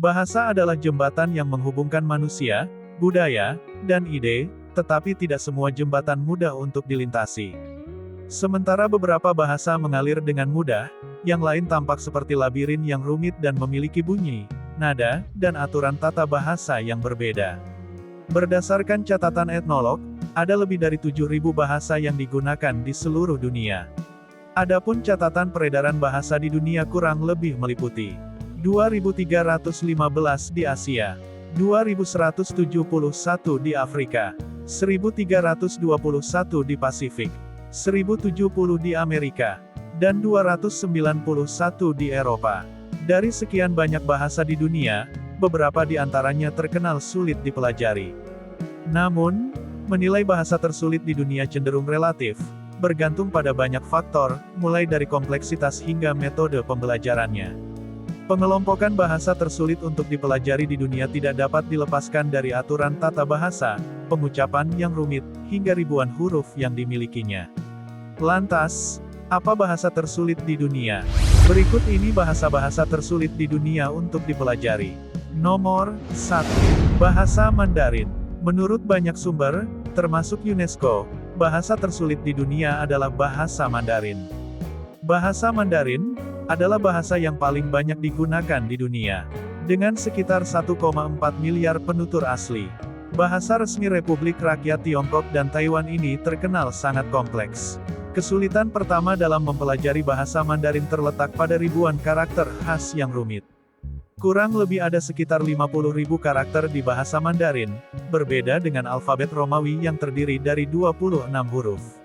Bahasa adalah jembatan yang menghubungkan manusia, budaya, dan ide, tetapi tidak semua jembatan mudah untuk dilintasi. Sementara beberapa bahasa mengalir dengan mudah, yang lain tampak seperti labirin yang rumit dan memiliki bunyi, nada, dan aturan tata bahasa yang berbeda. Berdasarkan catatan etnolog, ada lebih dari 7.000 bahasa yang digunakan di seluruh dunia. Adapun catatan peredaran bahasa di dunia kurang lebih meliputi 2.315 di Asia, 2.171 di Afrika, 1.321 di Pasifik, 1.070 di Amerika, dan 291 di Eropa. Dari sekian banyak bahasa di dunia, beberapa di antaranya terkenal sulit dipelajari. Namun, menilai bahasa tersulit di dunia cenderung relatif, bergantung pada banyak faktor, mulai dari kompleksitas hingga metode pembelajarannya. Pengelompokan bahasa tersulit untuk dipelajari di dunia tidak dapat dilepaskan dari aturan tata bahasa, pengucapan yang rumit, hingga ribuan huruf yang dimilikinya. Lantas, apa bahasa tersulit di dunia? Berikut ini bahasa-bahasa tersulit di dunia untuk dipelajari. Nomor 1. Bahasa Mandarin. Menurut banyak sumber, termasuk UNESCO, bahasa tersulit di dunia adalah bahasa Mandarin. Bahasa Mandarin adalah bahasa yang paling banyak digunakan di dunia, dengan sekitar 1,4 miliar penutur asli. Bahasa resmi Republik Rakyat Tiongkok dan Taiwan ini terkenal sangat kompleks. Kesulitan pertama dalam mempelajari bahasa Mandarin terletak pada ribuan karakter khas yang rumit. Kurang lebih ada sekitar 50.000 karakter di bahasa Mandarin, berbeda dengan alfabet Romawi yang terdiri dari 26 huruf.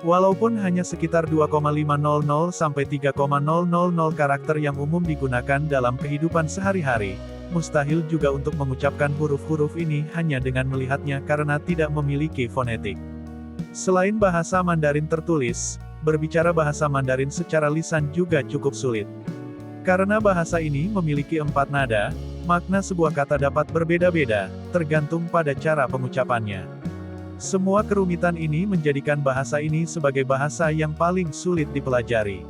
Walaupun hanya sekitar 2,500 sampai 3,000 karakter yang umum digunakan dalam kehidupan sehari-hari, mustahil juga untuk mengucapkan huruf-huruf ini hanya dengan melihatnya karena tidak memiliki fonetik. Selain bahasa Mandarin tertulis, berbicara bahasa Mandarin secara lisan juga cukup sulit. Karena bahasa ini memiliki 4 nada, makna sebuah kata dapat berbeda-beda, tergantung pada cara pengucapannya. Semua kerumitan ini menjadikan bahasa ini sebagai bahasa yang paling sulit dipelajari.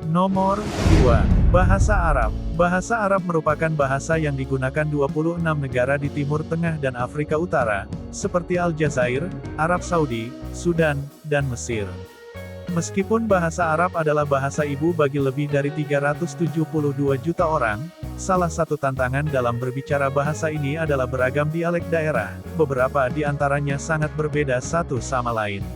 Nomor 2. Bahasa Arab. Bahasa Arab merupakan bahasa yang digunakan 26 negara di Timur Tengah dan Afrika Utara, seperti Aljazair, Arab Saudi, Sudan, dan Mesir. Meskipun bahasa Arab adalah bahasa ibu bagi lebih dari 372 juta orang, salah satu tantangan dalam berbicara bahasa ini adalah beragam dialek daerah, beberapa di antaranya sangat berbeda satu sama lain.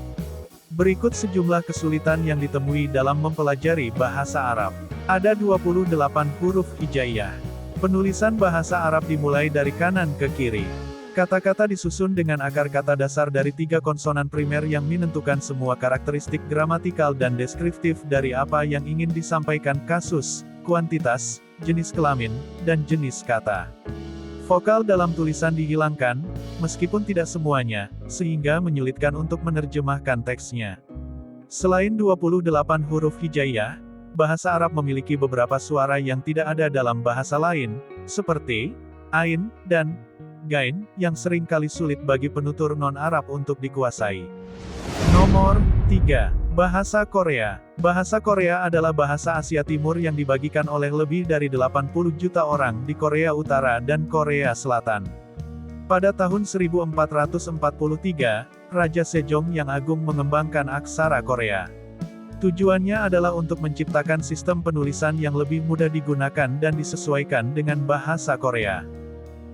Berikut sejumlah kesulitan yang ditemui dalam mempelajari bahasa Arab. Ada 28 huruf hijaiyah. Penulisan bahasa Arab dimulai dari kanan ke kiri. Kata-kata disusun dengan akar kata dasar dari 3 konsonan primer yang menentukan semua karakteristik gramatikal dan deskriptif dari apa yang ingin disampaikan, kasus, kuantitas, jenis kelamin, dan jenis kata. Vokal dalam tulisan dihilangkan, meskipun tidak semuanya, sehingga menyulitkan untuk menerjemahkan teksnya. Selain 28 huruf hijaiyah, bahasa Arab memiliki beberapa suara yang tidak ada dalam bahasa lain, seperti ain dan gain, yang sering kali sulit bagi penutur non-Arab untuk dikuasai. Nomor 3. Bahasa Korea. Bahasa Korea adalah bahasa Asia Timur yang dibagikan oleh lebih dari 80 juta orang di Korea Utara dan Korea Selatan. Pada tahun 1443, Raja Sejong yang Agung mengembangkan aksara Korea. Tujuannya adalah untuk menciptakan sistem penulisan yang lebih mudah digunakan dan disesuaikan dengan bahasa Korea.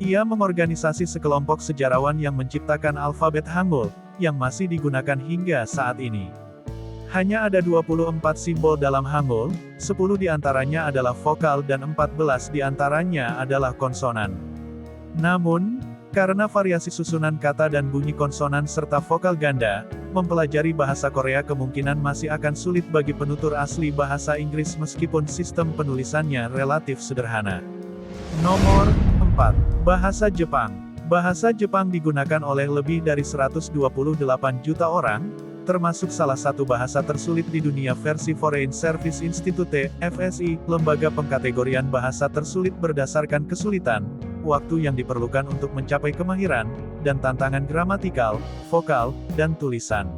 Ia mengorganisasi sekelompok sejarawan yang menciptakan alfabet Hangul, yang masih digunakan hingga saat ini. Hanya ada 24 simbol dalam Hangul, 10 diantaranya adalah vokal dan 14 diantaranya adalah konsonan. Namun, karena variasi susunan kata dan bunyi konsonan serta vokal ganda, mempelajari bahasa Korea kemungkinan masih akan sulit bagi penutur asli bahasa Inggris meskipun sistem penulisannya relatif sederhana. Nomor 4. Bahasa Jepang. Bahasa Jepang digunakan oleh lebih dari 128 juta orang, termasuk salah satu bahasa tersulit di dunia versi Foreign Service Institute, FSI, lembaga pengkategorian bahasa tersulit berdasarkan kesulitan, waktu yang diperlukan untuk mencapai kemahiran, dan tantangan gramatikal, vokal, dan tulisan.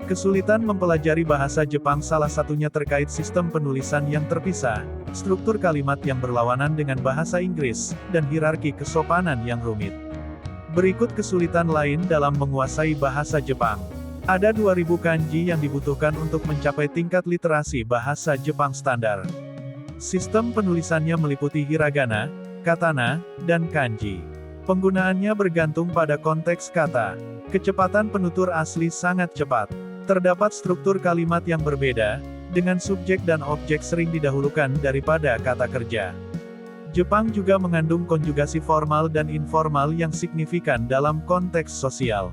Kesulitan mempelajari bahasa Jepang salah satunya terkait sistem penulisan yang terpisah, struktur kalimat yang berlawanan dengan bahasa Inggris, dan hierarki kesopanan yang rumit. Berikut kesulitan lain dalam menguasai bahasa Jepang. Ada 2000 kanji yang dibutuhkan untuk mencapai tingkat literasi bahasa Jepang standar. Sistem penulisannya meliputi hiragana, katana, dan kanji. Penggunaannya bergantung pada konteks kata. Kecepatan penutur asli sangat cepat. Terdapat struktur kalimat yang berbeda, dengan subjek dan objek sering didahulukan daripada kata kerja. Jepang juga mengandung konjugasi formal dan informal yang signifikan dalam konteks sosial.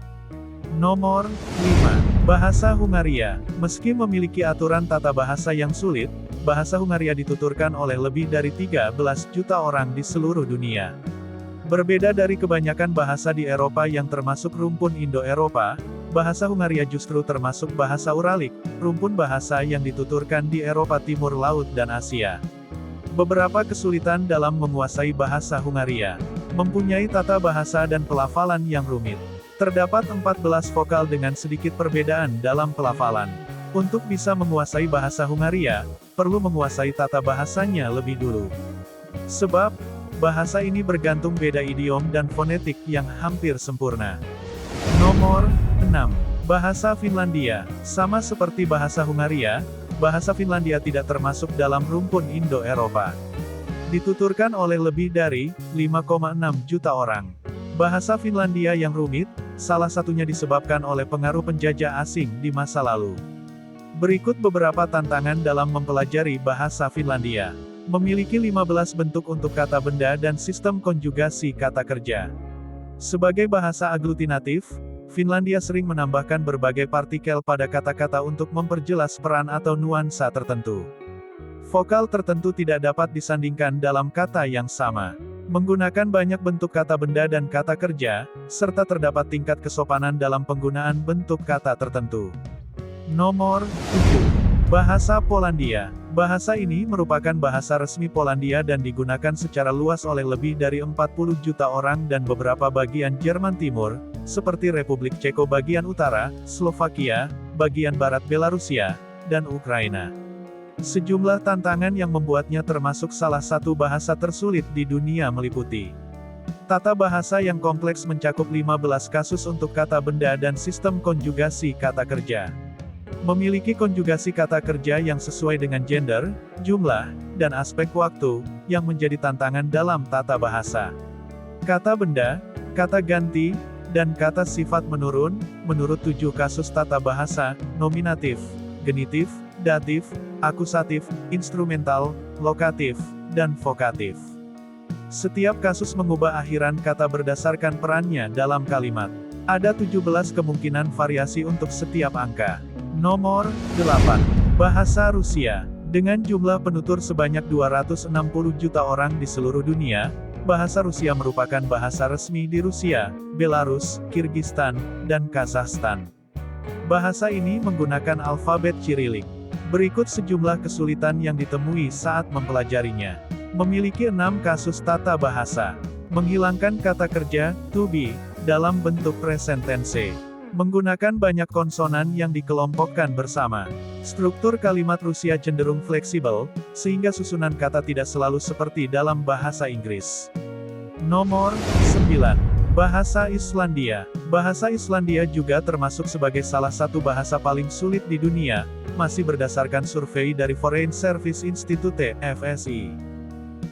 Nomor 5. Bahasa Hungaria. Meski memiliki aturan tata bahasa yang sulit, bahasa Hungaria dituturkan oleh lebih dari 13 juta orang di seluruh dunia. Berbeda dari kebanyakan bahasa di Eropa yang termasuk rumpun Indo-Eropa, bahasa Hungaria justru termasuk bahasa Uralik, rumpun bahasa yang dituturkan di Eropa Timur Laut dan Asia. Beberapa kesulitan dalam menguasai bahasa Hungaria. Mempunyai tata bahasa dan pelafalan yang rumit. Terdapat 14 vokal dengan sedikit perbedaan dalam pelafalan. Untuk bisa menguasai bahasa Hungaria, perlu menguasai tata bahasanya lebih dulu. Sebab, bahasa ini bergantung beda idiom dan fonetik yang hampir sempurna. Nomor 6. Bahasa Finlandia. Sama seperti bahasa Hungaria, bahasa Finlandia tidak termasuk dalam rumpun Indo-Eropa. Dituturkan oleh lebih dari 5,6 juta orang. Bahasa Finlandia yang rumit, salah satunya disebabkan oleh pengaruh penjajah asing di masa lalu. Berikut beberapa tantangan dalam mempelajari bahasa Finlandia. Memiliki 15 bentuk untuk kata benda dan sistem konjugasi kata kerja. Sebagai bahasa aglutinatif, Finlandia sering menambahkan berbagai partikel pada kata-kata untuk memperjelas peran atau nuansa tertentu. Vokal tertentu tidak dapat disandingkan dalam kata yang sama. Menggunakan banyak bentuk kata benda dan kata kerja, serta terdapat tingkat kesopanan dalam penggunaan bentuk kata tertentu. Nomor 7. Bahasa Polandia. Bahasa ini merupakan bahasa resmi Polandia dan digunakan secara luas oleh lebih dari 40 juta orang dan beberapa bagian Jerman Timur, seperti Republik Ceko bagian utara, Slovakia, bagian barat Belarusia, dan Ukraina. Sejumlah tantangan yang membuatnya termasuk salah satu bahasa tersulit di dunia meliputi. Tata bahasa yang kompleks mencakup 15 kasus untuk kata benda dan sistem konjugasi kata kerja. Memiliki konjugasi kata kerja yang sesuai dengan gender, jumlah, dan aspek waktu, yang menjadi tantangan dalam tata bahasa. Kata benda, kata ganti, dan kata sifat menurun, menurut 7 kasus tata bahasa, nominatif, genitif, datif, akusatif, instrumental, lokatif, dan vokatif. Setiap kasus mengubah akhiran kata berdasarkan perannya dalam kalimat. Ada 17 kemungkinan variasi untuk setiap angka. Nomor 8. Bahasa Rusia. Dengan jumlah penutur sebanyak 260 juta orang di seluruh dunia, bahasa Rusia merupakan bahasa resmi di Rusia, Belarus, Kirgistan, dan Kazakhstan. Bahasa ini menggunakan alfabet Cyrillic. Berikut sejumlah kesulitan yang ditemui saat mempelajarinya. Memiliki 6 kasus tata bahasa. Menghilangkan kata kerja, to be, dalam bentuk present tense. Menggunakan banyak konsonan yang dikelompokkan bersama. Struktur kalimat Rusia cenderung fleksibel, sehingga susunan kata tidak selalu seperti dalam bahasa Inggris. Nomor 9. Bahasa Islandia. Bahasa Islandia juga termasuk sebagai salah satu bahasa paling sulit di dunia, masih berdasarkan survei dari Foreign Service Institute, FSI.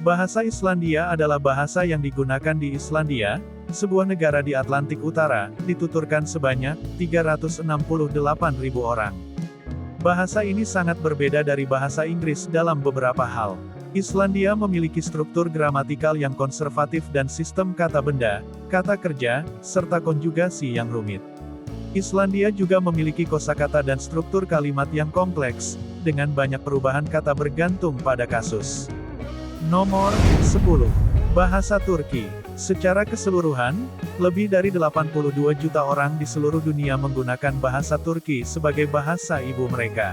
Bahasa Islandia adalah bahasa yang digunakan di Islandia, sebuah negara di Atlantik Utara, dituturkan sebanyak 368.000 orang. Bahasa ini sangat berbeda dari bahasa Inggris dalam beberapa hal. Islandia memiliki struktur gramatikal yang konservatif dan sistem kata benda, kata kerja, serta konjugasi yang rumit. Islandia juga memiliki kosakata dan struktur kalimat yang kompleks, dengan banyak perubahan kata bergantung pada kasus. Nomor 10. Bahasa Turki. Secara keseluruhan, lebih dari 82 juta orang di seluruh dunia menggunakan bahasa Turki sebagai bahasa ibu mereka.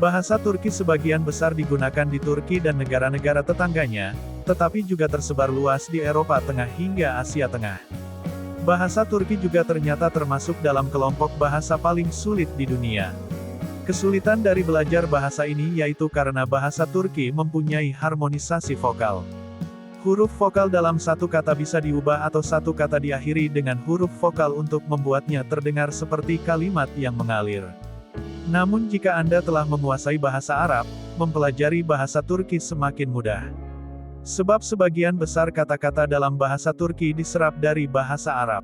Bahasa Turki sebagian besar digunakan di Turki dan negara-negara tetangganya, tetapi juga tersebar luas di Eropa Tengah hingga Asia Tengah. Bahasa Turki juga ternyata termasuk dalam kelompok bahasa paling sulit di dunia. Kesulitan dari belajar bahasa ini yaitu karena bahasa Turki mempunyai harmonisasi vokal. Huruf vokal dalam satu kata bisa diubah atau satu kata diakhiri dengan huruf vokal untuk membuatnya terdengar seperti kalimat yang mengalir. Namun jika Anda telah menguasai bahasa Arab, mempelajari bahasa Turki semakin mudah. Sebab sebagian besar kata-kata dalam bahasa Turki diserap dari bahasa Arab.